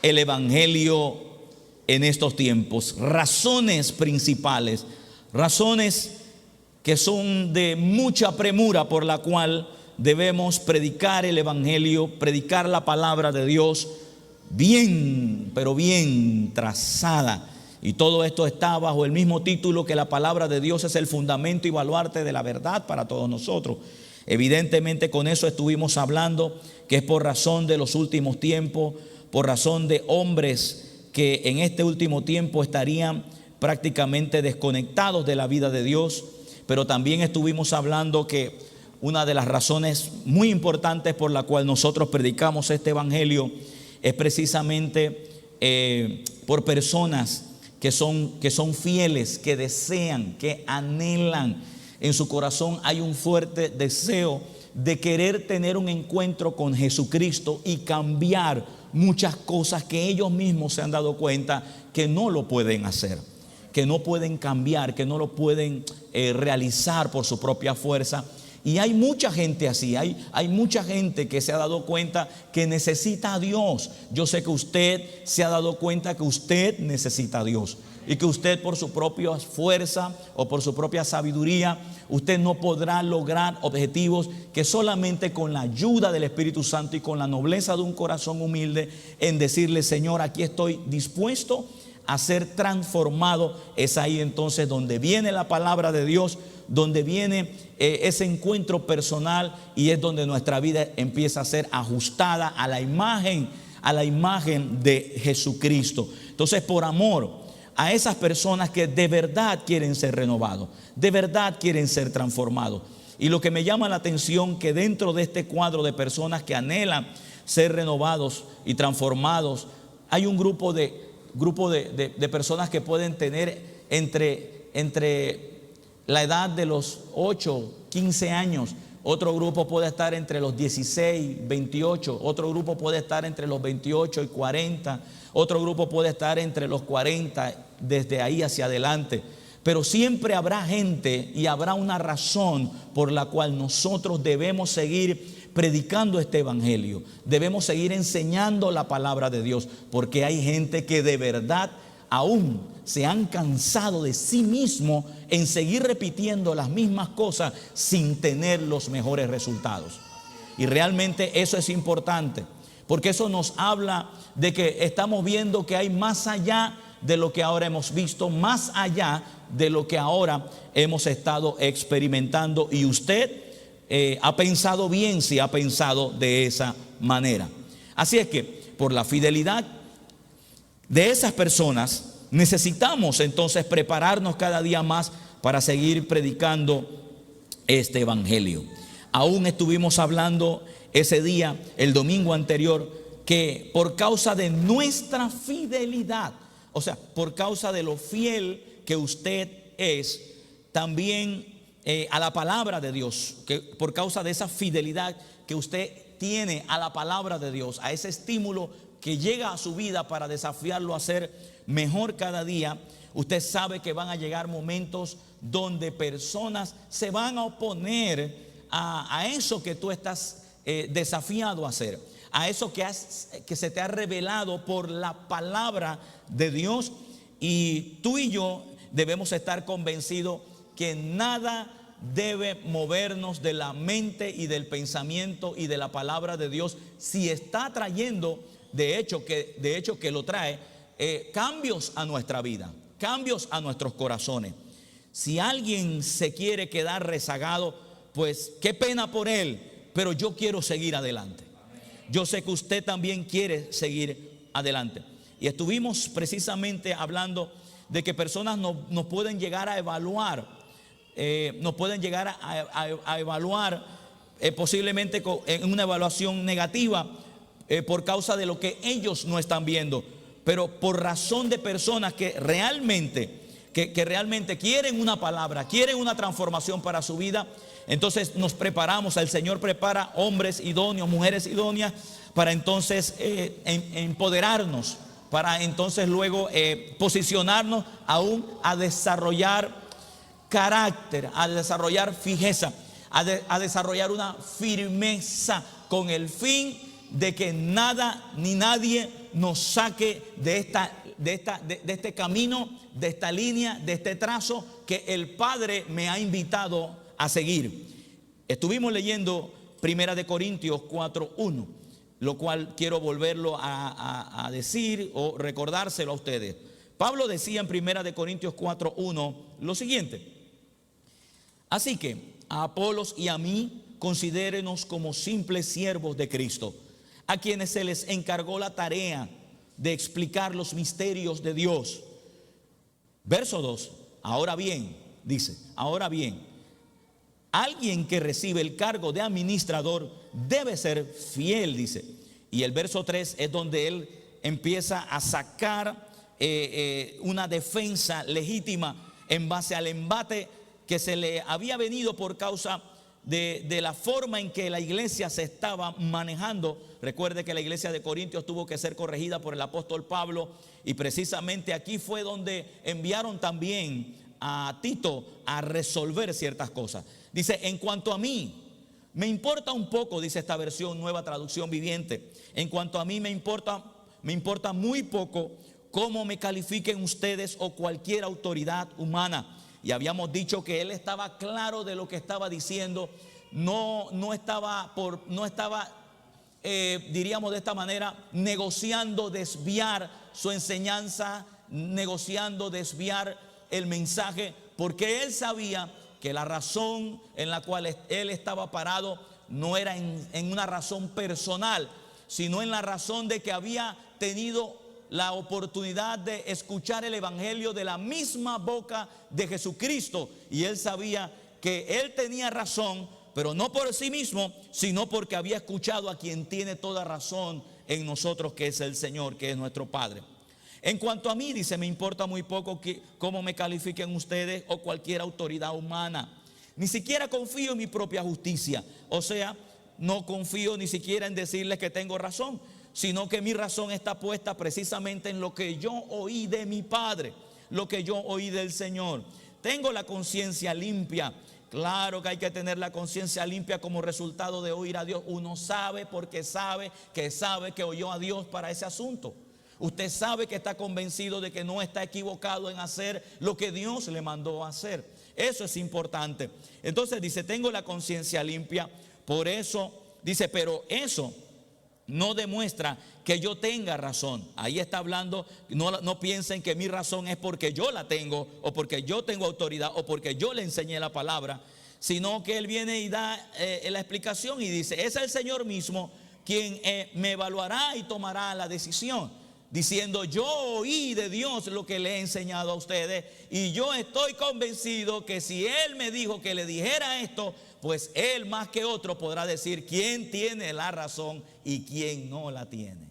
el evangelio en estos tiempos. Razones principales, razones que son de mucha premura por la cual debemos predicar el evangelio, predicar la palabra de Dios bien, pero bien trazada. Y todo esto está bajo el mismo título, que la palabra de Dios es el fundamento y baluarte de la verdad para todos nosotros. Evidentemente con eso estuvimos hablando, que es por razón de los últimos tiempos, por razón de hombres que en este último tiempo estarían prácticamente desconectados de la vida de Dios. Pero también estuvimos hablando que una de las razones muy importantes por la cual nosotros predicamos este evangelio es precisamente por personas que son fieles, que desean, que anhelan. En su corazón hay un fuerte deseo de querer tener un encuentro con Jesucristo y cambiar muchas cosas que ellos mismos se han dado cuenta que no lo pueden hacer, que no pueden cambiar, que no lo pueden realizar por su propia fuerza. Y hay mucha gente así, hay mucha gente que se ha dado cuenta que necesita a Dios. Yo sé que usted se ha dado cuenta que usted necesita a Dios y que usted por su propia fuerza o por su propia sabiduría, usted no podrá lograr objetivos, que solamente con la ayuda del Espíritu Santo y con la nobleza de un corazón humilde en decirle: Señor, aquí estoy dispuesto a ser transformado. Es ahí entonces donde viene la palabra de Dios, donde viene ese encuentro personal, y es donde nuestra vida empieza a ser ajustada a la imagen de Jesucristo. Entonces, por amor a esas personas que de verdad quieren ser renovados, de verdad quieren ser transformados. Y lo que me llama la atención, que dentro de este cuadro de personas que anhelan ser renovados y transformados, hay un grupo de personas que pueden tener entre la edad de los 8, 15 años. Otro grupo puede estar entre los 16, 28. Otro grupo puede estar entre los 28 y 40. Otro grupo puede estar entre los 40, desde ahí hacia adelante. Pero siempre habrá gente y habrá una razón por la cual nosotros debemos seguir predicando este evangelio. Debemos seguir enseñando la palabra de Dios, porque hay gente que de verdad aún se han cansado de sí mismo en seguir repitiendo las mismas cosas sin tener los mejores resultados. Y realmente eso es importante, porque eso nos habla de que estamos viendo que hay más allá de lo que ahora hemos visto, más allá de lo que ahora hemos estado experimentando. Y usted ha pensado bien si ha pensado de esa manera. Así es que por la fidelidad de esas personas necesitamos entonces prepararnos cada día más para seguir predicando este evangelio. Aún estuvimos hablando ese día, el domingo anterior, que por causa de nuestra fidelidad, o sea, por causa de lo fiel que usted es también a la palabra de Dios, que por causa de esa fidelidad que usted tiene a la palabra de Dios, a ese estímulo que llega a su vida para desafiarlo a ser mejor cada día, usted sabe que van a llegar momentos donde personas se van a oponer a eso que tú estás desafiado a hacer, a eso que se te ha revelado por la palabra de Dios. Y tú y yo debemos estar convencidos que nada debe movernos de la mente y del pensamiento y de la palabra de Dios, si está trayendo, de hecho que lo trae, cambios a nuestra vida, cambios a nuestros corazones. Si alguien se quiere quedar rezagado, pues qué pena por él, pero yo quiero seguir adelante. Yo sé que usted también quiere seguir adelante. Y estuvimos precisamente hablando de que personas nos pueden llegar a evaluar, posiblemente en una evaluación negativa, por causa de lo que ellos no están viendo, pero por razón de personas que realmente quieren una palabra, quieren una transformación para su vida. Entonces nos preparamos, el Señor prepara hombres idóneos, mujeres idóneas, para entonces empoderarnos, para entonces luego posicionarnos aún a desarrollar carácter, a desarrollar fijeza, a desarrollar una firmeza, con el fin de que nada ni nadie nos saque de este camino, de esta línea, de este trazo que el Padre me ha invitado a seguir. Estuvimos leyendo 1 Corintios 4:1, lo cual quiero volverlo a decir o recordárselo a ustedes. Pablo decía en 1 Corintios 4:1 lo siguiente: así que a Apolos y a mí considérenos como simples siervos de Cristo, a quienes se les encargó la tarea de explicar los misterios de Dios. Verso 2, ahora bien, dice, ahora bien, alguien que recibe el cargo de administrador debe ser fiel, dice. Y el verso 3 es donde él empieza a sacar una defensa legítima en base al embate que se le había venido por causa de la forma en que la iglesia se estaba manejando. Recuerde que la iglesia de Corintios tuvo que ser corregida por el apóstol Pablo, y precisamente aquí fue donde enviaron también a Tito a resolver ciertas cosas. Dice, en cuanto a mí, me importa un poco, dice esta versión, Nueva Traducción Viviente, en cuanto a mí me importa muy poco cómo me califiquen ustedes o cualquier autoridad humana. Y habíamos dicho que él estaba claro de lo que estaba diciendo, no estaba, diríamos de esta manera, negociando desviar su enseñanza, negociando desviar el mensaje, porque él sabía que la razón en la cual él estaba parado no era en una razón personal, sino en la razón de que había tenido la oportunidad de escuchar el evangelio de la misma boca de Jesucristo, y él sabía que él tenía razón, pero no por sí mismo, sino porque había escuchado a quien tiene toda razón en nosotros, que es el Señor, que es nuestro Padre. En cuanto a mí, dice, me importa muy poco cómo me califiquen ustedes o cualquier autoridad humana. Ni siquiera confío en mi propia justicia, o sea, no confío ni siquiera en decirles que tengo razón, sino que mi razón está puesta precisamente en lo que yo oí de mi Padre, lo que yo oí del Señor. Tengo la conciencia limpia. Claro que hay que tener la conciencia limpia como resultado de oír a Dios. Uno sabe porque sabe que oyó a Dios para ese asunto. Usted sabe que está convencido de que no está equivocado en hacer lo que Dios le mandó a hacer. Eso es importante. Entonces dice, tengo la conciencia limpia. Por eso dice, pero eso no demuestra que yo tenga razón. Ahí está hablando, no piensen que mi razón es porque yo la tengo, o porque yo tengo autoridad, o porque yo le enseñé la palabra, sino que él viene y da la explicación y dice, es el Señor mismo quien me evaluará y tomará la decisión, diciendo, yo oí de Dios lo que le he enseñado a ustedes, y yo estoy convencido que si Él me dijo que le dijera esto, pues Él más que otro podrá decir quién tiene la razón y quién no la tiene.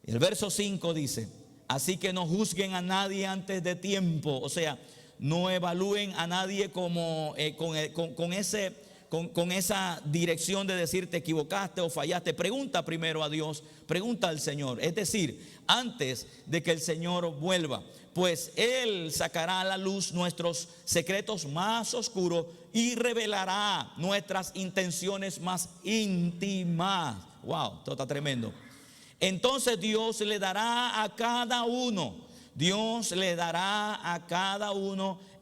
El verso 5 dice, así que no juzguen a nadie antes de tiempo, o sea, no evalúen a nadie como con esa dirección de decir te equivocaste o fallaste. Pregunta primero a Dios, pregunta al Señor, es decir, antes de que el Señor vuelva, pues Él sacará a la luz nuestros secretos más oscuros y revelará nuestras intenciones más íntimas. Wow, esto está tremendo. Entonces Dios le dará a cada uno,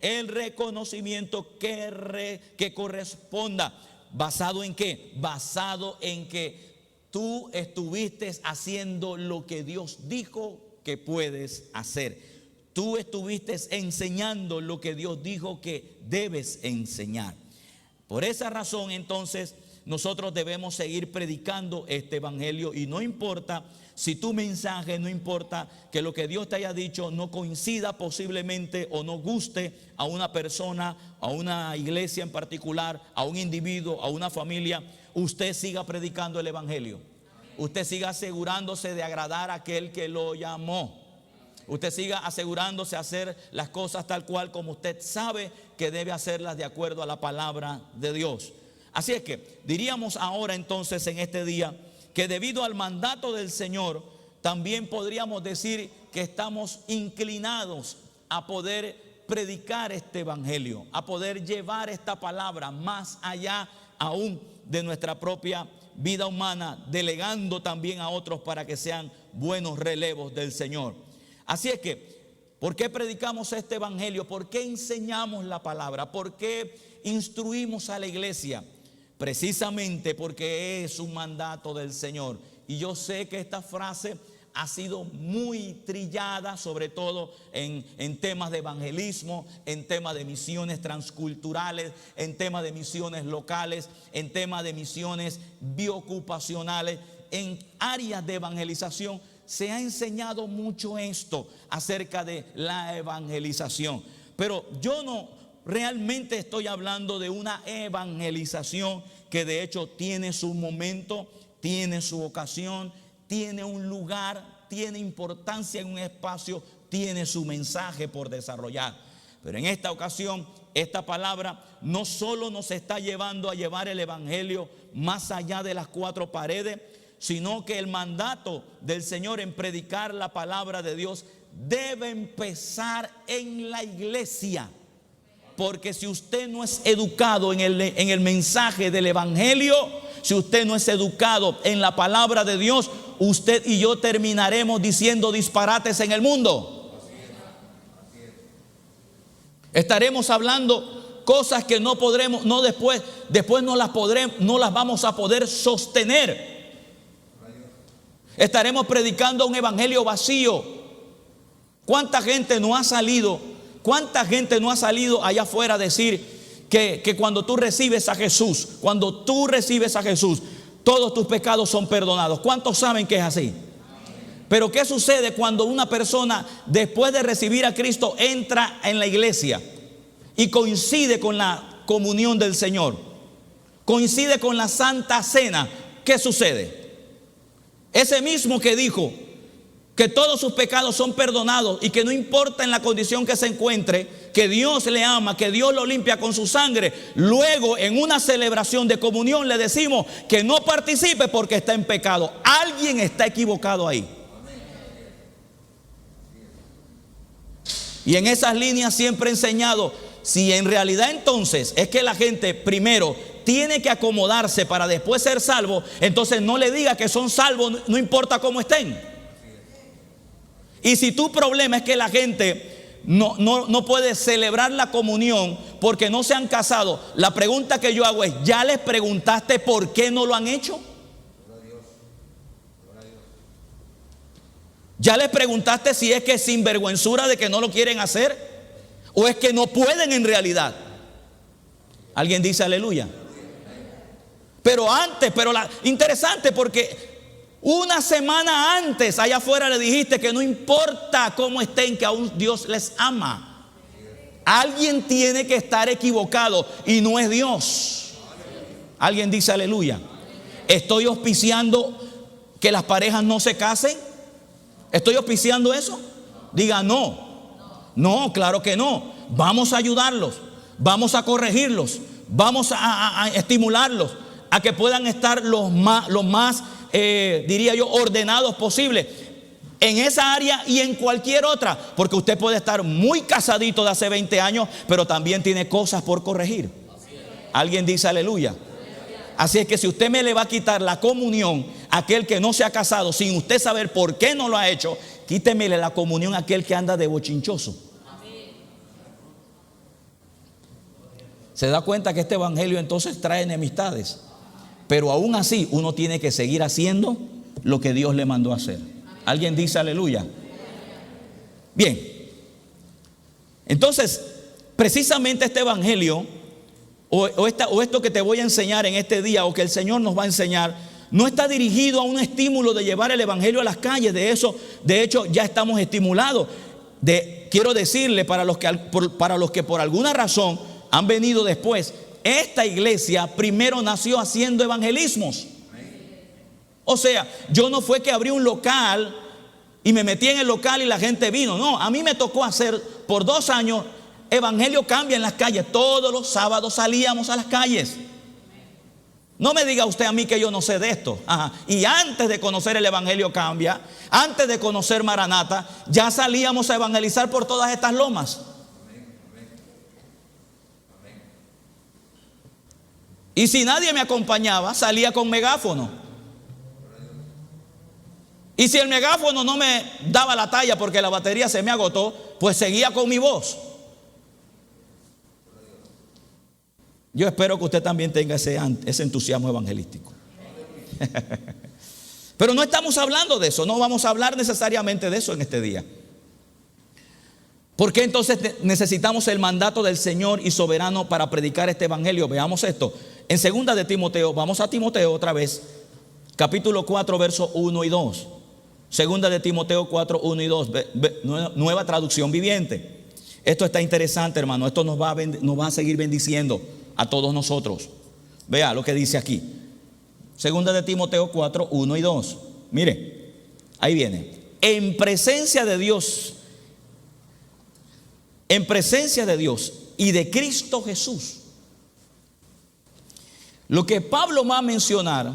el reconocimiento que corresponda. ¿Basado en qué? Basado en que tú estuviste haciendo lo que Dios dijo que puedes hacer. Tú estuviste enseñando lo que Dios dijo que debes enseñar. Por esa razón, entonces, nosotros debemos seguir predicando este evangelio, y no importa si tu mensaje, no importa que lo que Dios te haya dicho no coincida posiblemente o no guste a una persona, a una iglesia en particular, a un individuo, a una familia, usted siga predicando el evangelio. Usted siga asegurándose de agradar a aquel que lo llamó. Usted siga asegurándose de hacer las cosas tal cual como usted sabe que debe hacerlas de acuerdo a la palabra de Dios. Así es que diríamos ahora entonces en este día que debido al mandato del Señor, también podríamos decir que estamos inclinados a poder predicar este evangelio, a poder llevar esta palabra más allá aún de nuestra propia vida humana, delegando también a otros para que sean buenos relevos del Señor. Así es que, ¿por qué predicamos este evangelio? ¿Por qué enseñamos la palabra? ¿Por qué instruimos a la iglesia? Precisamente porque es un mandato del Señor. Y yo sé que esta frase ha sido muy trillada, sobre todo en temas de evangelismo, en temas de misiones transculturales, en temas de misiones locales, en temas de misiones biocupacionales, en áreas de evangelización. Se ha enseñado mucho esto acerca de la evangelización, pero yo no realmente estoy hablando de una evangelización que de hecho tiene su momento, tiene su ocasión, tiene un lugar, tiene importancia en un espacio, tiene su mensaje por desarrollar. Pero en esta ocasión, esta palabra no solo nos está llevando a llevar el evangelio más allá de las cuatro paredes, sino que el mandato del Señor en predicar la palabra de Dios debe empezar en la iglesia. Porque si usted no es educado en el mensaje del evangelio, si usted no es educado en la palabra de Dios, usted y yo terminaremos diciendo disparates en el mundo. Estaremos hablando cosas que no podremos, después no las vamos a poder sostener. Estaremos predicando un evangelio vacío. ¿Cuánta gente no ha salido? ¿Cuánta gente no ha salido allá afuera a decir que cuando tú recibes a Jesús, todos tus pecados son perdonados? ¿Cuántos saben que es así? Pero ¿qué sucede cuando una persona, después de recibir a Cristo, entra en la iglesia y coincide con la comunión del Señor, coincide con la Santa Cena? ¿Qué sucede? Ese mismo que dijo que todos sus pecados son perdonados y que no importa en la condición que se encuentre, que Dios le ama, que Dios lo limpia con su sangre, luego en una celebración de comunión le decimos que no participe porque está en pecado. Alguien está equivocado ahí. Y en esas líneas siempre he enseñado, si en realidad entonces es que la gente primero tiene que acomodarse para después ser salvo, entonces no le diga que son salvos, no importa cómo estén. Y si tu problema es que la gente no puede celebrar la comunión porque no se han casado, la pregunta que yo hago es, ¿ya les preguntaste por qué no lo han hecho? ¿Ya les preguntaste si es que es sinvergüenzura de que no lo quieren hacer? ¿O es que no pueden en realidad? ¿Alguien dice aleluya? Interesante porque una semana antes allá afuera le dijiste que no importa cómo estén, que aún Dios les ama. Alguien tiene que estar equivocado y no es Dios. ¿Alguien dice aleluya? ¿Estoy auspiciando que las parejas no se casen? ¿Estoy auspiciando eso? Diga no. No, claro que no. Vamos a ayudarlos, vamos a corregirlos, vamos a estimularlos a que puedan estar lo más diría yo, ordenados posible en esa área y en cualquier otra, porque usted puede estar muy casadito de hace 20 años, pero también tiene cosas por corregir. ¿Alguien dice aleluya? Así es que si usted me le va a quitar la comunión a aquel que no se ha casado sin usted saber por qué no lo ha hecho, quítemele la comunión a aquel que anda de bochinchoso. Se da cuenta que este evangelio entonces trae enemistades. Pero aún así uno tiene que seguir haciendo lo que Dios le mandó a hacer. ¿Alguien dice aleluya? Bien. Entonces, precisamente este evangelio o esto que te voy a enseñar en este día, o que el Señor nos va a enseñar, no está dirigido a un estímulo de llevar el evangelio a las calles. De hecho, ya estamos estimulados. Quiero decirle para los que por alguna razón han venido después, esta iglesia primero nació haciendo evangelismos. O sea, yo no fue que abrí un local y me metí en el local y la gente vino. No, a mí me tocó hacer por 2 años Evangelio Cambia en las calles. Todos los sábados salíamos a las calles. No me diga usted a mí que yo no sé de esto. Y antes de conocer el Evangelio Cambia, antes de conocer Maranata, ya salíamos a evangelizar por todas estas lomas. Y si nadie me acompañaba, salía con megáfono. Y si el megáfono no me daba la talla porque la batería se me agotó, pues seguía con mi voz. Yo espero que usted también tenga ese entusiasmo evangelístico. Pero no estamos hablando de eso, no vamos a hablar necesariamente de eso en este día. ¿Por qué entonces necesitamos el mandato del Señor y soberano para predicar este evangelio? Veamos esto. En segunda de Timoteo, vamos a Timoteo otra vez, capítulo 4, versos 1 y 2. Segunda de Timoteo 4, 1 y 2, nueva traducción viviente. Esto está interesante, hermano. Esto nos va a seguir bendiciendo a todos nosotros. Vea lo que dice aquí. Segunda de Timoteo 4, 1 y 2. Mire, ahí viene. En presencia de Dios y de Cristo Jesús. Lo que Pablo va a mencionar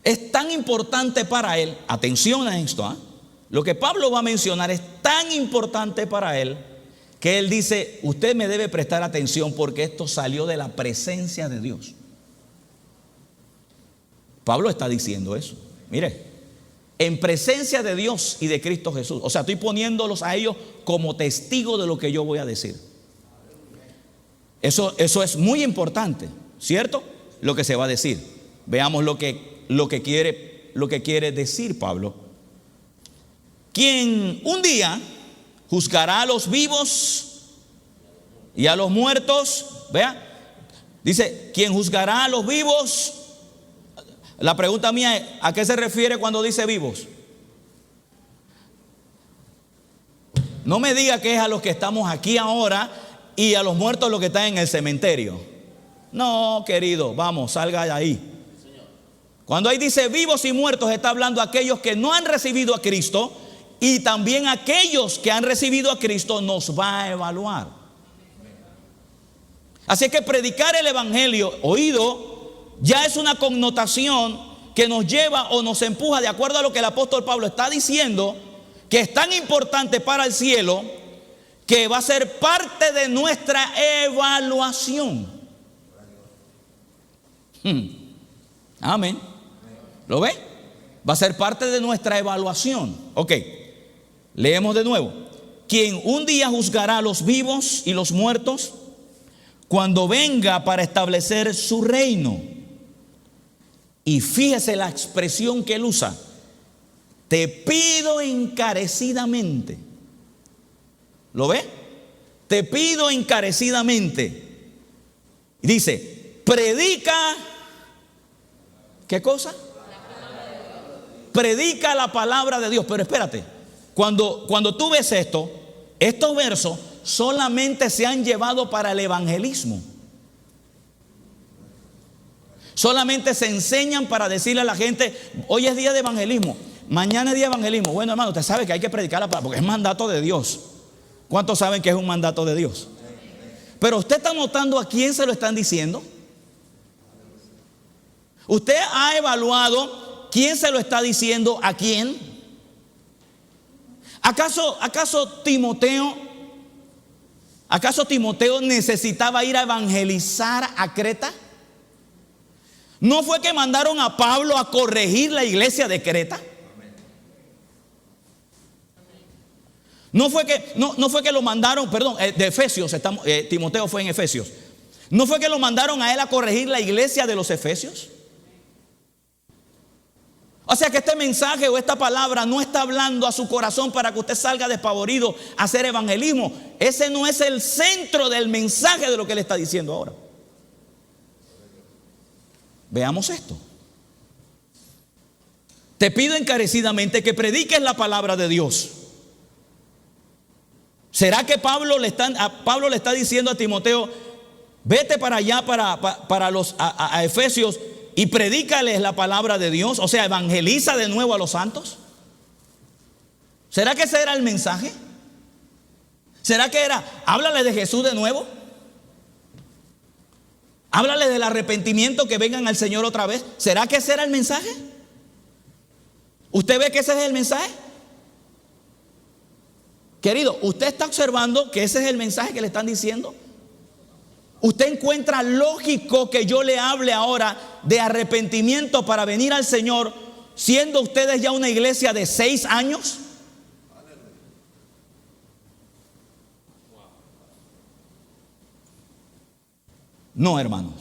es tan importante para él. Atención a esto, ¿eh? Lo que Pablo va a mencionar es tan importante para él que él dice: usted me debe prestar atención porque esto salió de la presencia de Dios. Pablo está diciendo eso. Mire, en presencia de Dios y de Cristo Jesús. O sea, estoy poniéndolos a ellos como testigo de lo que yo voy a decir. Eso es muy importante, ¿cierto? Lo que se va a decir. Veamos lo que quiere decir Pablo. Quien un día juzgará a los vivos y a los muertos. Vea, dice: quien juzgará a los vivos. La pregunta mía es: ¿a qué se refiere cuando dice vivos? No me diga que es a los que estamos aquí ahora y a los muertos los que están en el cementerio. No, querido, vamos, salga de ahí. Cuando ahí dice vivos y muertos, está hablando de aquellos que no han recibido a Cristo, y también aquellos que han recibido a Cristo nos va a evaluar. Así que predicar el evangelio oído ya es una connotación que nos lleva o nos empuja, de acuerdo a lo que el apóstol Pablo está diciendo, que es tan importante para el cielo, que va a ser parte de nuestra evaluación. Amén. ¿Lo ve? Va a ser parte de nuestra evaluación. Ok, leemos de nuevo. Quien un día juzgará a los vivos y los muertos cuando venga para establecer su reino. Y fíjese la expresión que él usa: te pido encarecidamente. ¿Lo ve? Te pido encarecidamente. Y dice: predica. ¿Qué cosa? Predica la palabra de Dios. Pero espérate, cuando tú ves estos versos solamente se han llevado para el evangelismo. Solamente se enseñan para decirle a la gente: hoy es día de evangelismo, mañana es día de evangelismo. Bueno, hermano, usted sabe que hay que predicar la palabra porque es mandato de Dios. ¿Cuántos saben que es un mandato de Dios? Pero usted está notando a quién se lo están diciendo. ¿Usted ha evaluado quién se lo está diciendo a quién? ¿Acaso Timoteo necesitaba ir a evangelizar a Creta? ¿No fue que mandaron a Pablo a corregir la iglesia de Creta? No fue que lo mandaron, perdón, de Efesios, Timoteo fue en Efesios. ¿No fue que lo mandaron a él a corregir la iglesia de los Efesios? O sea que este mensaje o esta palabra no está hablando a su corazón para que usted salga despavorido a hacer evangelismo. Ese no es el centro del mensaje de lo que él está diciendo ahora. Veamos esto. Te pido encarecidamente que prediques la palabra de Dios. ¿Será que Pablo le está diciendo a Timoteo: vete para allá, a Efesios, y predícales la palabra de Dios? O sea, evangeliza de nuevo a los santos. ¿Será que ese era el mensaje? ¿Será que era: háblale de Jesús de nuevo? Háblale del arrepentimiento, que vengan al Señor otra vez. ¿Será que ese era el mensaje? ¿Usted ve que ese es el mensaje? Querido, ¿usted está observando que ese es el mensaje que le están diciendo? ¿Usted encuentra lógico que yo le hable ahora de arrepentimiento para venir al Señor, siendo ustedes ya una iglesia de 6 años? No, hermanos.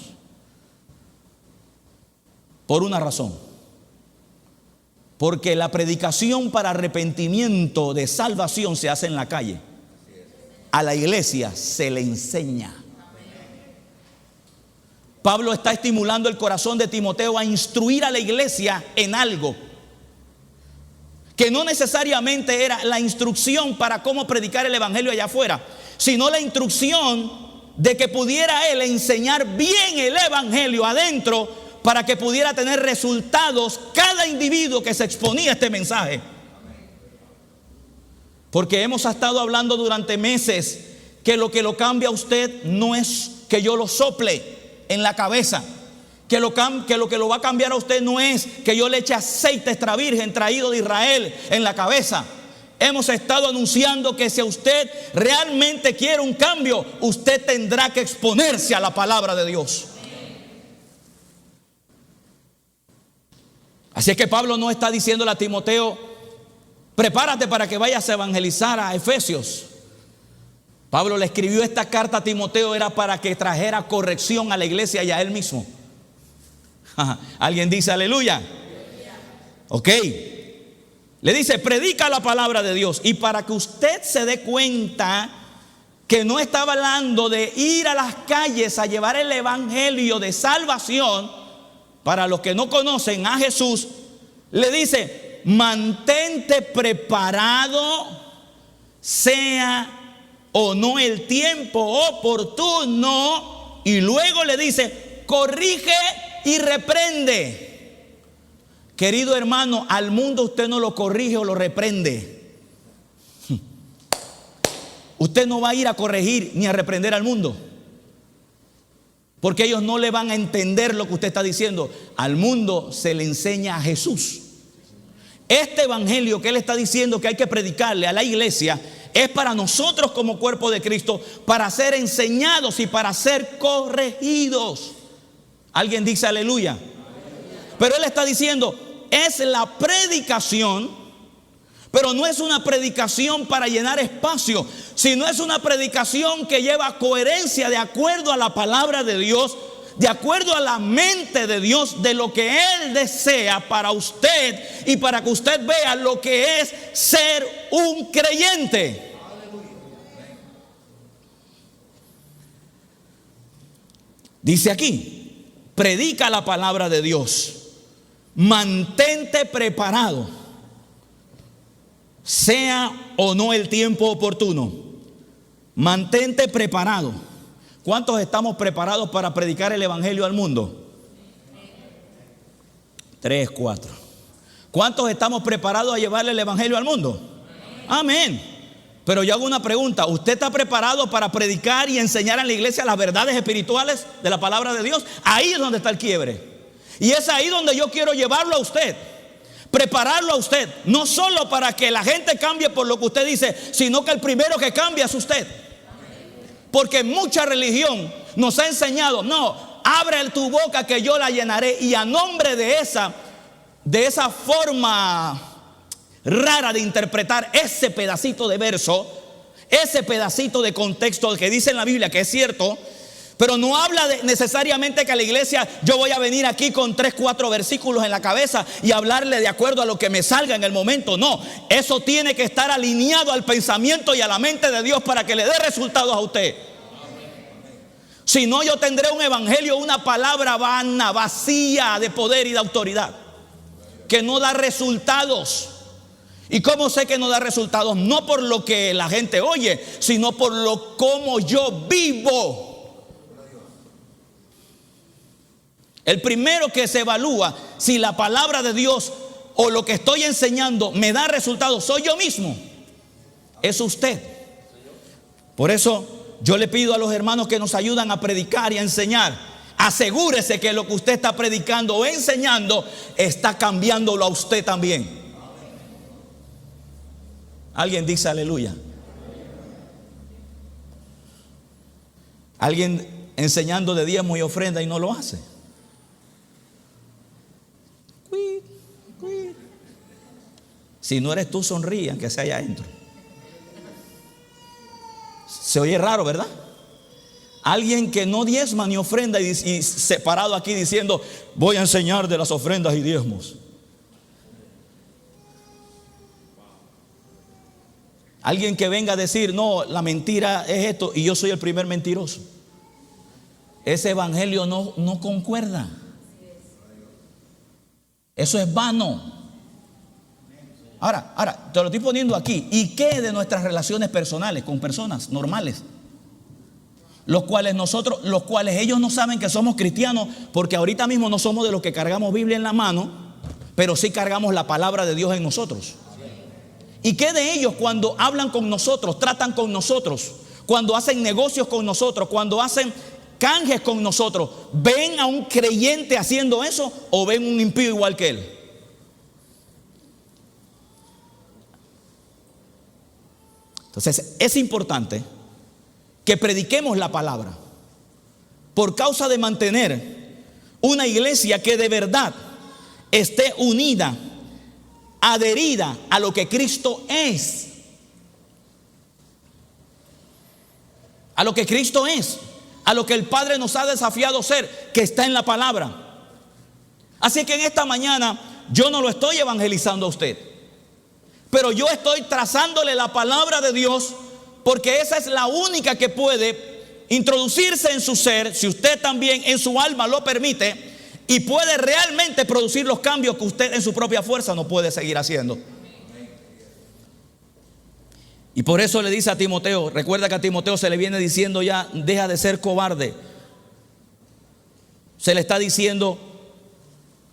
Por una razón. Porque la predicación para arrepentimiento de salvación se hace en la calle. A la iglesia se le enseña. Pablo está estimulando el corazón de Timoteo a instruir a la iglesia en algo que no necesariamente era la instrucción para cómo predicar el evangelio allá afuera, sino la instrucción de que pudiera él enseñar bien el evangelio adentro, para que pudiera tener resultados cada individuo que se exponía a este mensaje. Porque hemos estado hablando durante meses que lo cambia a usted no es que yo lo sople en la cabeza, que lo que lo va a cambiar a usted no es que yo le eche aceite extra virgen traído de Israel en la cabeza. Hemos estado anunciando que si usted realmente quiere un cambio, usted tendrá que exponerse a la palabra de Dios. Así es que Pablo no está diciéndole a Timoteo: prepárate para que vayas a evangelizar a Efesios. Pablo le escribió esta carta a Timoteo, era para que trajera corrección a la iglesia y a él mismo. ¿Alguien dice aleluya? Ok. Le dice: predica la palabra de Dios. Y para que usted se dé cuenta que no estaba hablando de ir a las calles a llevar el evangelio de salvación para los que no conocen a Jesús, le dice: mantente preparado, sea o no el tiempo oportuno. Y luego le dice: corrige y reprende. Querido hermano, al mundo usted no lo corrige o lo reprende. Usted no va a ir a corregir ni a reprender al mundo, porque ellos no le van a entender lo que usted está diciendo. Al mundo se le enseña a Jesús. Este evangelio que él está diciendo que hay que predicarle a la iglesia es para nosotros como cuerpo de Cristo, para ser enseñados y para ser corregidos. ¿Alguien dice aleluya? Pero él está diciendo, es la predicación, pero no es una predicación para llenar espacio, sino es una predicación que lleva coherencia de acuerdo a la palabra de Dios, de acuerdo a la mente de Dios, de lo que Él desea para usted y para que usted vea lo que es ser un creyente. Dice aquí: predica la palabra de Dios, mantente preparado, sea o no el tiempo oportuno. Mantente preparado. ¿Cuántos estamos preparados para predicar el evangelio al mundo? 3, 4. ¿Cuántos estamos preparados a llevarle el evangelio al mundo? Amén. Pero yo hago una pregunta: ¿usted está preparado para predicar y enseñar en la iglesia las verdades espirituales de la palabra de Dios? Ahí es donde está el quiebre. Y es ahí donde yo quiero llevarlo a usted, prepararlo a usted, no solo para que la gente cambie por lo que usted dice, sino que el primero que cambia es usted. Porque mucha religión nos ha enseñado: no, abre tu boca que yo la llenaré. Y a nombre de esa forma rara de interpretar ese pedacito de verso, ese pedacito de contexto que dice en la Biblia, que es cierto, pero no habla necesariamente que a la iglesia yo voy a venir aquí con 3, 4 versículos en la cabeza y hablarle de acuerdo a lo que me salga en el momento. No, eso tiene que estar alineado al pensamiento y a la mente de Dios para que le dé resultados a usted. Si no, yo tendré un evangelio, una palabra vana, vacía de poder y de autoridad, que no da resultados. ¿Y cómo sé que no da resultados? No por lo que la gente oye, sino por lo como yo vivo. El primero que se evalúa si la palabra de Dios o lo que estoy enseñando me da resultados soy yo mismo. Es usted. Por eso yo le pido a los hermanos que nos ayudan a predicar y a enseñar: asegúrese que lo que usted está predicando o enseñando está cambiándolo a usted también. ¿Alguien dice aleluya? ¿Alguien enseñando de diezmo y ofrenda y no lo hace. Si no eres tú, sonríe, aunque sea allá adentro. Se oye raro, ¿verdad? Alguien que no diezma ni ofrenda y separado aquí diciendo: voy a enseñar de las ofrendas y diezmos. Alguien que venga a decir: no, la mentira es esto y yo soy el primer mentiroso. Ese evangelio no concuerda. Eso es vano. Ahora, te lo estoy poniendo aquí. ¿Y qué de nuestras relaciones personales con personas normales? Los cuales ellos no saben que somos cristianos, porque ahorita mismo no somos de los que cargamos Biblia en la mano, pero sí cargamos la palabra de Dios en nosotros. ¿Y qué de ellos cuando hablan con nosotros, tratan con nosotros, cuando hacen negocios con nosotros, cuando hacen canjes con nosotros? ¿Ven a un creyente haciendo eso o ven un impío igual que él? Entonces es importante que prediquemos la palabra por causa de mantener una iglesia que de verdad esté unida, adherida a lo que Cristo es. A lo que Cristo es, a lo que el Padre nos ha desafiado a ser, que está en la palabra. Así que en esta mañana yo no lo estoy evangelizando a usted, pero yo estoy trazándole la palabra de Dios, porque esa es la única que puede introducirse en su ser, si usted también en su alma lo permite, y puede realmente producir los cambios que usted en su propia fuerza no puede seguir haciendo. Y por eso le dice a Timoteo, recuerda que a Timoteo se le viene diciendo ya: deja de ser cobarde. Se le está diciendo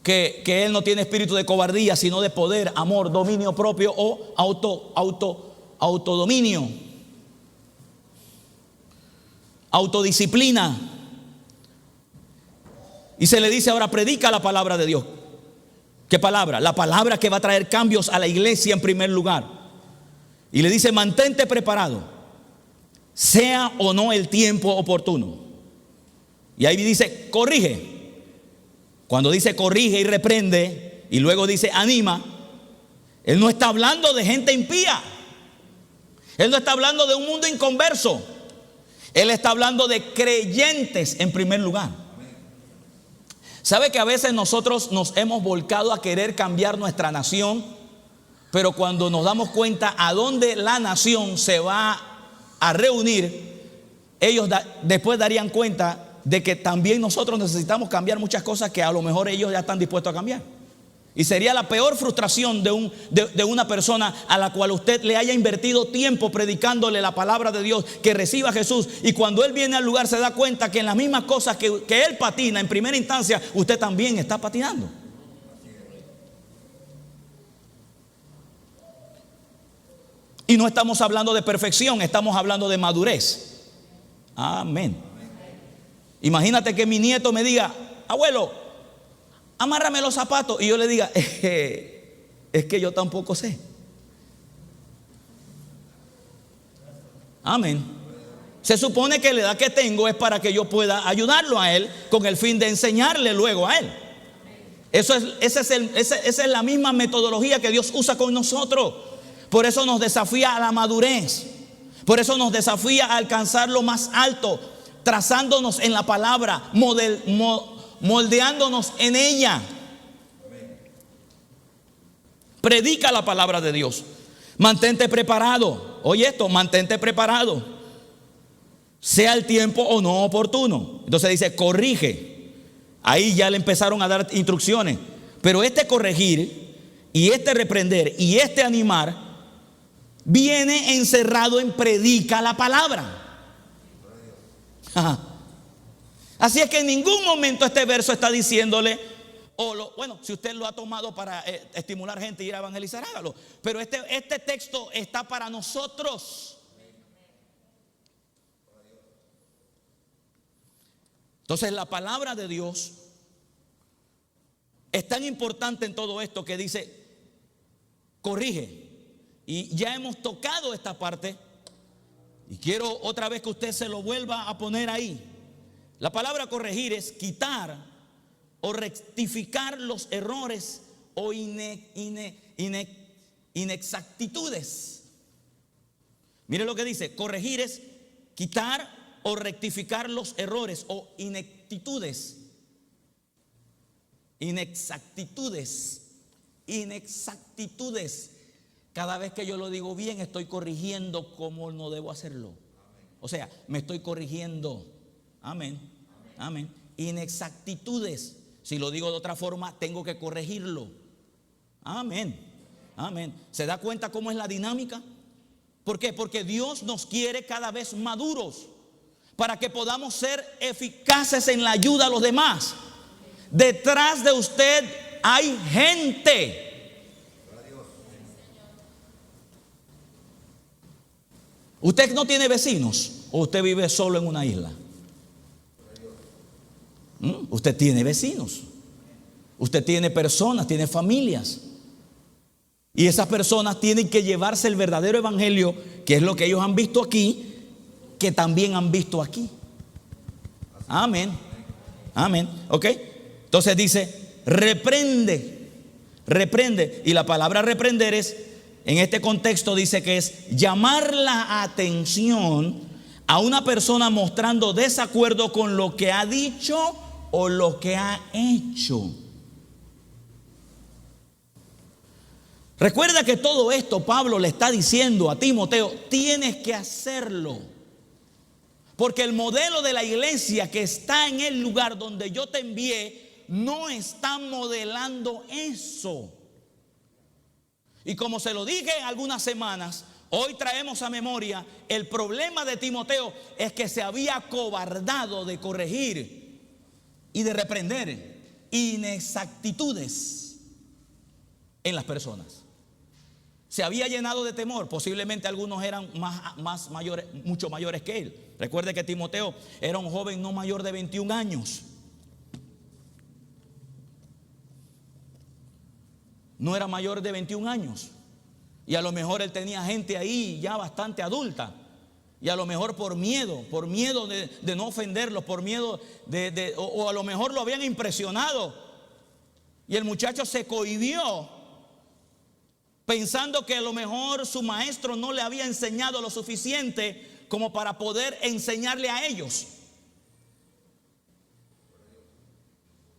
que él no tiene espíritu de cobardía, sino de poder, amor, dominio propio o autodominio, autodisciplina. Y se le dice ahora: predica la palabra de Dios. ¿Qué palabra? La palabra que va a traer cambios a la iglesia en primer lugar. Y le dice: mantente preparado, sea o no el tiempo oportuno. Y ahí dice: corrige. Cuando dice corrige y reprende, y luego dice anima, él no está hablando de gente impía. Él no está hablando de un mundo inconverso. Él está hablando de creyentes en primer lugar. ¿Sabe que a veces nosotros nos hemos volcado a querer cambiar nuestra nación? Pero cuando nos damos cuenta a dónde la nación se va a reunir, ellos después darían cuenta de que también nosotros necesitamos cambiar muchas cosas que a lo mejor ellos ya están dispuestos a cambiar. Y sería la peor frustración de una persona a la cual usted le haya invertido tiempo predicándole la palabra de Dios, que reciba a Jesús, y cuando él viene al lugar se da cuenta que en las mismas cosas que él patina en primera instancia, usted también está patinando. Y no estamos hablando de perfección, estamos hablando de madurez. Amén. Imagínate que mi nieto me diga: abuelo, amárrame los zapatos. Y yo le diga: es que yo tampoco sé. Amén. Se supone que la edad que tengo es para que yo pueda ayudarlo a él, con el fin de enseñarle luego a él. Esa es la misma metodología que Dios usa con nosotros. Por eso nos desafía a la madurez. Por eso nos desafía a alcanzar lo más alto, trazándonos en la palabra, moldeándonos en ella. Predica la palabra de Dios. Mantente preparado. Oye esto: mantente preparado, sea el tiempo o no oportuno. Entonces dice: corrige. Ahí ya le empezaron a dar instrucciones. Pero este corregir y este reprender y este animar viene encerrado en predica la palabra. Así es que en ningún momento este verso está diciéndole, bueno, si usted lo ha tomado para estimular gente y ir a evangelizar, hágalo. Pero este texto está para nosotros. Entonces la palabra de Dios es tan importante en todo esto que dice: corrige. Y ya hemos tocado esta parte, y quiero otra vez que usted se lo vuelva a poner ahí. La palabra corregir es quitar o rectificar los errores o inexactitudes. Mire lo que dice: corregir es quitar o rectificar los errores o inexactitudes. Inexactitudes. Cada vez que yo lo digo bien, estoy corrigiendo como no debo hacerlo. O sea, me estoy corrigiendo. Amén. Amén. Inexactitudes. Si lo digo de otra forma, tengo que corregirlo. Amén. Amén. ¿Se da cuenta cómo es la dinámica? ¿Por qué? Porque Dios nos quiere cada vez maduros para que podamos ser eficaces en la ayuda a los demás. Detrás de usted hay gente. Usted no tiene vecinos, o usted vive solo en una isla. Usted tiene vecinos. Usted tiene personas, tiene familias. Y esas personas tienen que llevarse el verdadero evangelio, que es lo que ellos han visto aquí, que también han visto aquí. Amén. Amén. ¿Ok? Entonces dice, reprende. Y la palabra reprender es, en este contexto dice que es llamar la atención a una persona mostrando desacuerdo con lo que ha dicho o lo que ha hecho. Recuerda que todo esto Pablo le está diciendo a Timoteo: tienes que hacerlo. Porque el modelo de la iglesia que está en el lugar donde yo te envié no está modelando eso. Y como se lo dije en algunas semanas, hoy traemos a memoria el problema de Timoteo es que se había acobardado de corregir y de reprender inexactitudes en las personas. Se había llenado de temor. Posiblemente algunos eran más mayores, mucho mayores que él. Recuerde que Timoteo era un joven no mayor de 21 años. No era mayor de 21 años. Y a lo mejor él tenía gente ahí ya bastante adulta. Y a lo mejor por miedo de no ofenderlos, por miedo o a lo mejor lo habían impresionado. Y el muchacho se cohibió, pensando que a lo mejor su maestro no le había enseñado lo suficiente como para poder enseñarle a ellos.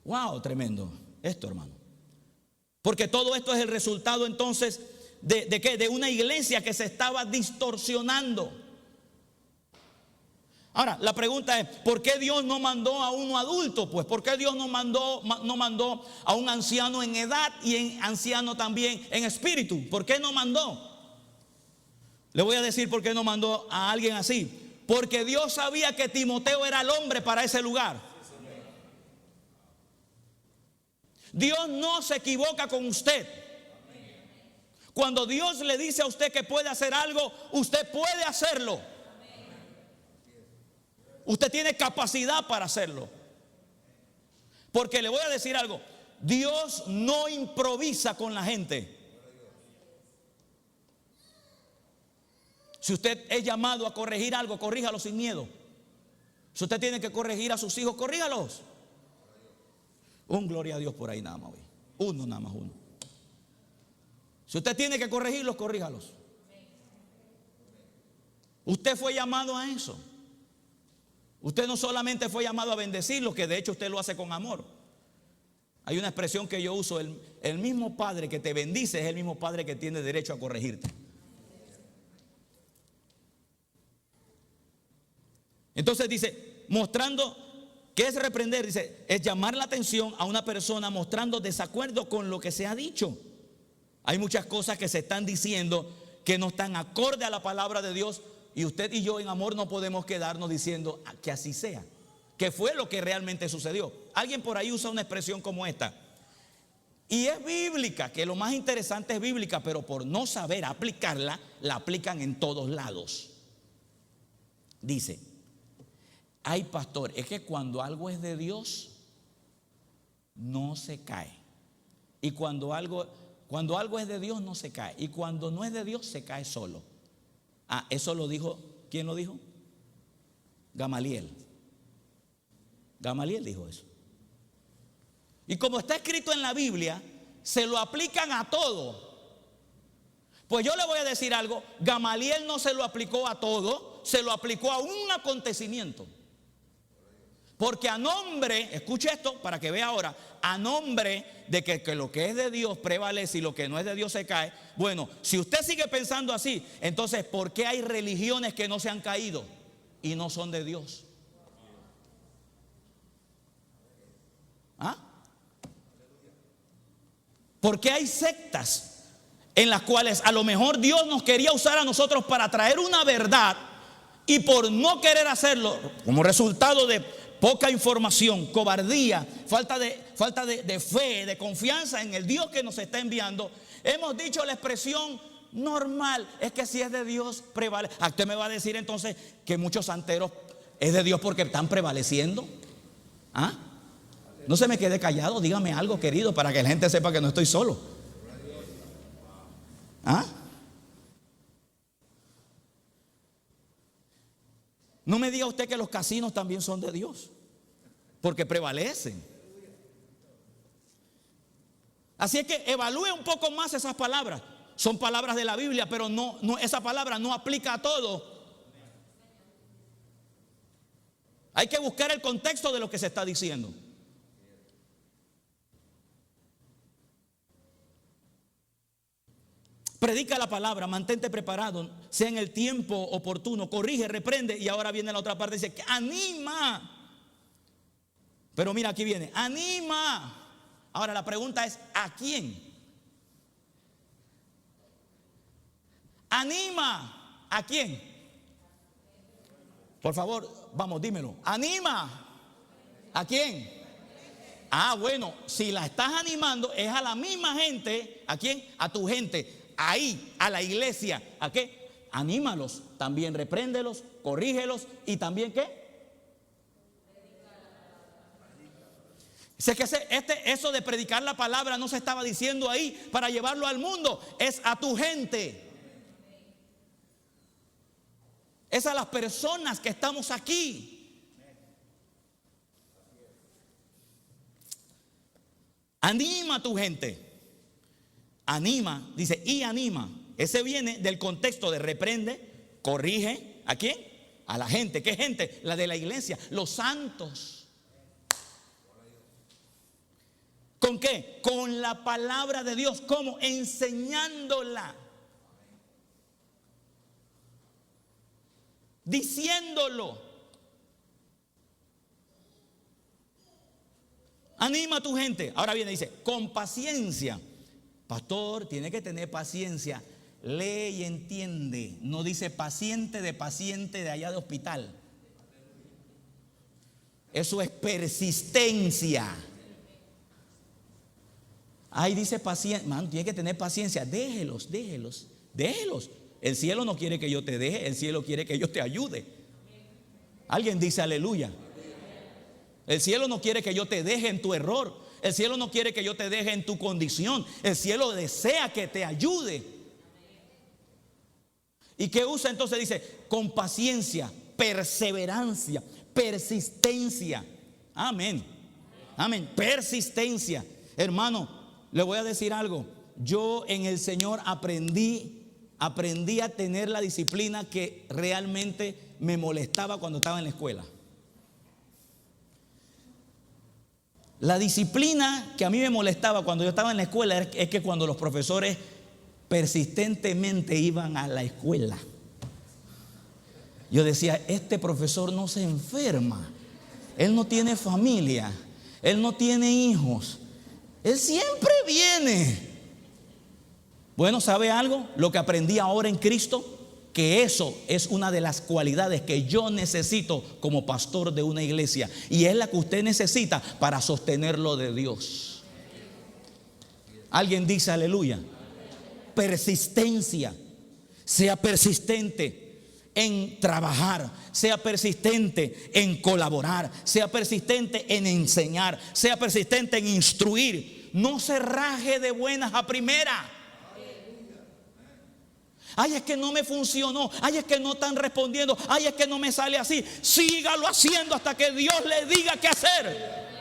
Wow, tremendo esto, hermano. Porque todo esto es el resultado entonces ¿de qué? De una iglesia que se estaba distorsionando. Ahora, la pregunta es, ¿por qué Dios no mandó a uno adulto? Pues, ¿por qué Dios no mandó a un anciano en edad y en anciano también en espíritu? ¿Por qué no mandó? Le voy a decir por qué no mandó a alguien así. Porque Dios sabía que Timoteo era el hombre para ese lugar. Dios no se equivoca con usted. Cuando Dios le dice a usted que puede hacer algo, usted puede hacerlo. Usted tiene capacidad para hacerlo. Porque le voy a decir algo: Dios no improvisa con la gente. Si usted es llamado a corregir algo, corríjalo sin miedo. Si usted tiene que corregir a sus hijos, corríjalos. Un gloria a Dios por ahí nada más. Uno, nada más uno. Si usted tiene que corregirlos, corríjalos. Usted fue llamado a eso. Usted no solamente fue llamado a bendecirlos, que de hecho usted lo hace con amor. Hay una expresión que yo uso: el mismo padre que te bendice es el mismo padre que tiene derecho a corregirte. Entonces dice, mostrando, ¿qué es reprender? Dice, es llamar la atención a una persona mostrando desacuerdo con lo que se ha dicho. Hay muchas cosas que se están diciendo que no están acorde a la palabra de Dios, y usted y yo en amor no podemos quedarnos diciendo que así sea, que fue lo que realmente sucedió. Alguien por ahí usa una expresión como esta, y es bíblica, que lo más interesante es bíblica, pero por no saber aplicarla, la aplican en todos lados. Dice, ay pastor, es que cuando algo es de Dios no se cae, y cuando algo es de Dios no se cae, y cuando no es de Dios se cae solo. Ah, eso lo dijo, ¿quién lo dijo? Gamaliel. Gamaliel dijo eso. Y como está escrito en la Biblia, se lo aplican a todo. Pues yo le voy a decir algo, Gamaliel no se lo aplicó a todo, se lo aplicó a un acontecimiento. Porque a nombre, escuche esto para que vea ahora, a nombre de que lo que es de Dios prevalece y lo que no es de Dios se cae. Bueno, si usted sigue pensando así, entonces ¿por qué hay religiones que no se han caído y no son de Dios? ¿Ah? ¿Por qué hay sectas en las cuales a lo mejor Dios nos quería usar a nosotros para traer una verdad y por no querer hacerlo, como resultado de poca información, cobardía, falta de fe, de confianza en el Dios que nos está enviando, hemos dicho la expresión normal, es que si es de Dios prevalece? Usted me va a decir entonces que muchos santeros es de Dios porque están prevaleciendo. ¿Ah? No se me quede callado, dígame algo, querido, para que la gente sepa que no estoy solo. ¿Ah? No me diga usted que los casinos también son de Dios, porque prevalecen. Así es que evalúe un poco más esas palabras. Son palabras de la Biblia, pero no, esa palabra no aplica a todo. Hay que buscar el contexto de lo que se está diciendo. Predica la palabra, mantente preparado, sea en el tiempo oportuno, corrige, reprende. Y ahora viene la otra parte, dice que anima. Pero mira, aquí viene, anima. Ahora la pregunta es, ¿a quién? Anima, ¿a quién? Por favor, vamos, dímelo. Anima, ¿a quién? Ah, bueno, si la estás animando es a la misma gente. ¿A quién? A tu gente. Ahí, a la iglesia. ¿A qué? Anímalos, también repréndelos, corrígelos y también ¿qué? Sé que eso de predicar la palabra no se estaba diciendo ahí para llevarlo al mundo, es a tu gente. Es a las personas que estamos aquí. Anima a tu gente. Anima, dice, y anima. Ese viene del contexto de reprende, corrige. ¿A quién? A la gente. ¿Qué gente? La de la iglesia, los santos. ¿Con qué? Con la palabra de Dios. ¿Cómo? Enseñándola. Diciéndolo. Anima a tu gente. Ahora viene, dice, con paciencia. Pastor, tiene que tener paciencia. Lee y entiende. No dice paciente de allá de hospital. Eso es persistencia. Ahí dice paciencia. Man, tiene que tener paciencia. Déjelos. El cielo no quiere que yo te deje. El cielo quiere que yo te ayude. Alguien dice aleluya. El cielo no quiere que yo te deje en tu error. El cielo no quiere que yo te deje en tu condición. El cielo desea que te ayude. ¿Y qué usa entonces? Dice, con paciencia, perseverancia, persistencia. Amén. Amén. Persistencia. Hermano, le voy a decir algo. Yo en el Señor aprendí a tener la disciplina que realmente me molestaba cuando estaba en la escuela. La disciplina que a mí me molestaba cuando yo estaba en la escuela es que cuando los profesores persistentemente iban a la escuela, yo decía, este profesor no se enferma, él no tiene familia, él no tiene hijos, él siempre viene. Bueno, ¿sabe algo? Lo que aprendí ahora en Cristo, que eso es una de las cualidades que yo necesito como pastor de una iglesia, y es la que usted necesita para sostenerlo de Dios. Alguien dice aleluya. Persistencia. Sea persistente en trabajar, sea persistente en colaborar, sea persistente en enseñar, sea persistente en instruir. No se raje de buenas a primera. Ay, es que no me funcionó. Ay, es que no están respondiendo. Ay, es que no me sale así. Sígalo haciendo hasta que Dios le diga qué hacer.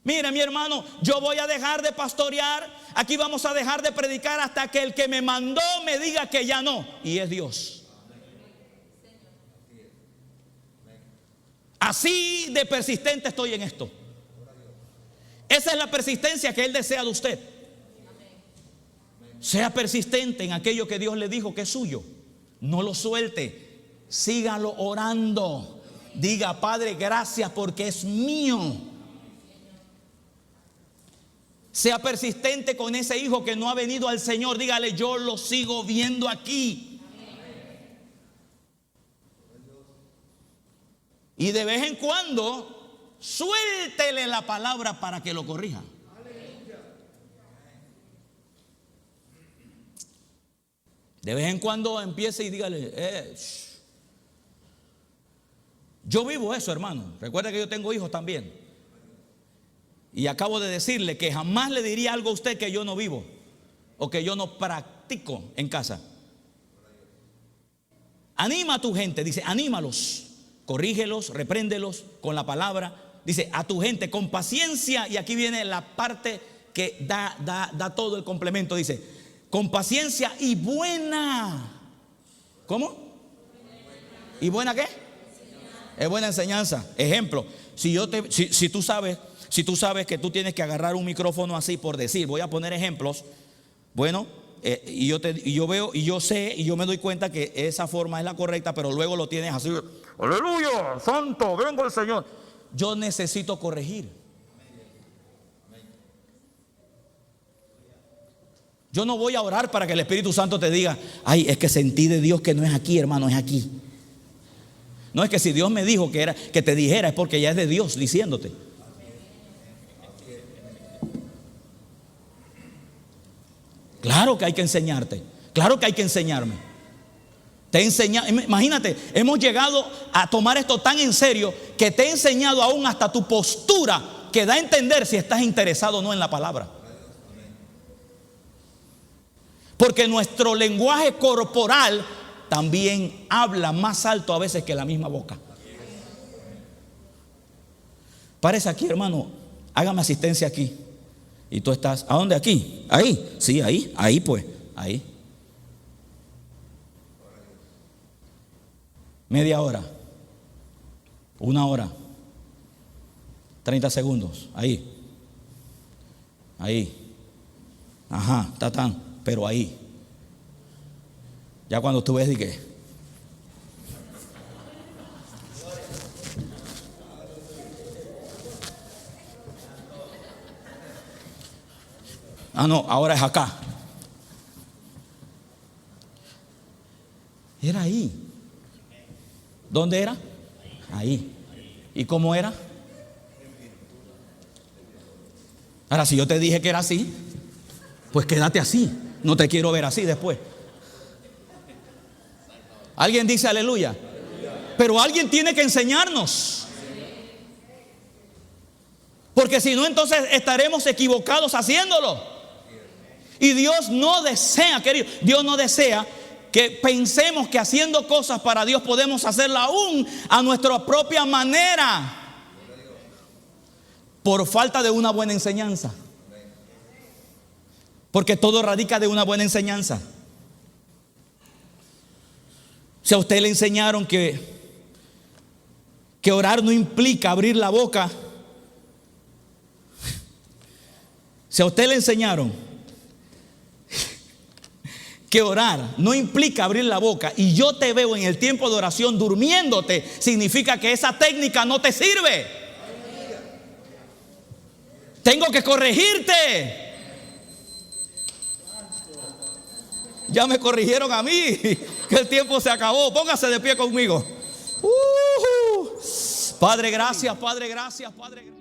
Mire, mi hermano, yo voy a dejar de pastorear. Aquí vamos a dejar de predicar hasta que el que me mandó me diga que ya no. Y es Dios. Así de persistente estoy en esto. Esa es la persistencia que Él desea de usted. Sea persistente en aquello que Dios le dijo que es suyo. No lo suelte. Sígalo orando. Diga: Padre, gracias porque es mío. Sea persistente con ese hijo que no ha venido al Señor. Dígale: yo lo sigo viendo aquí. Y de vez en cuando suéltele la palabra para que lo corrija. De vez en cuando empiece y dígale: yo vivo eso, hermano. Recuerda que yo tengo hijos también. Y acabo de decirle que jamás le diría algo a usted que yo no vivo o que yo no practico en casa. Anima a tu gente, dice, anímalos, corrígelos, repréndelos con la palabra. Dice, a tu gente con paciencia. Y aquí viene la parte que da todo el complemento. Dice, con paciencia y buena. ¿Cómo? ¿Y buena qué? Es buena enseñanza. Ejemplo, si tú sabes que tú tienes que agarrar un micrófono así, por decir, voy a poner ejemplos. Bueno, y yo veo y yo sé y yo me doy cuenta que esa forma es la correcta, pero luego lo tienes así: aleluya, santo, vengo el Señor. Yo necesito corregir. Yo no voy a orar para que el Espíritu Santo te diga: ay, es que sentí de Dios que no es aquí, hermano, es aquí. No, es que si Dios me dijo que te dijera, es porque ya es de Dios diciéndote. Claro que hay que enseñarte. Claro que hay que enseñarme. Imagínate, hemos llegado a tomar esto tan en serio que te he enseñado aún hasta tu postura, que da a entender si estás interesado o no en la palabra. Porque nuestro lenguaje corporal también habla más alto a veces que la misma boca. Párese aquí, hermano, hágame asistencia aquí. Y tú estás, ¿a dónde? Aquí, ahí, sí, ahí pues, ahí. Media hora, 1 hora, 30 segundos, ahí, ajá, tatán, pero ahí. Ya cuando tú ves, ¿de qué? Ah, no, ahora es acá. Era ahí. ¿Dónde era? Ahí. ¿Y cómo era? Ahora, si yo te dije que era así, pues quédate así. No te quiero ver así después. ¿Alguien dice aleluya? Pero alguien tiene que enseñarnos. Porque si no, entonces estaremos equivocados haciéndolo. Y Dios no desea, querido, Dios no desea que pensemos que haciendo cosas para Dios podemos hacerla aún a nuestra propia manera, por falta de una buena enseñanza. Porque todo radica de una buena enseñanza. Si a usted le enseñaron que orar no implica abrir la boca, si a usted le enseñaron que orar no implica abrir la boca, y yo te veo en el tiempo de oración durmiéndote, significa que esa técnica no te sirve. Tengo que corregirte. Ya me corrigieron a mí, que el tiempo se acabó. Póngase de pie conmigo. Padre, gracias, Padre, gracias, Padre.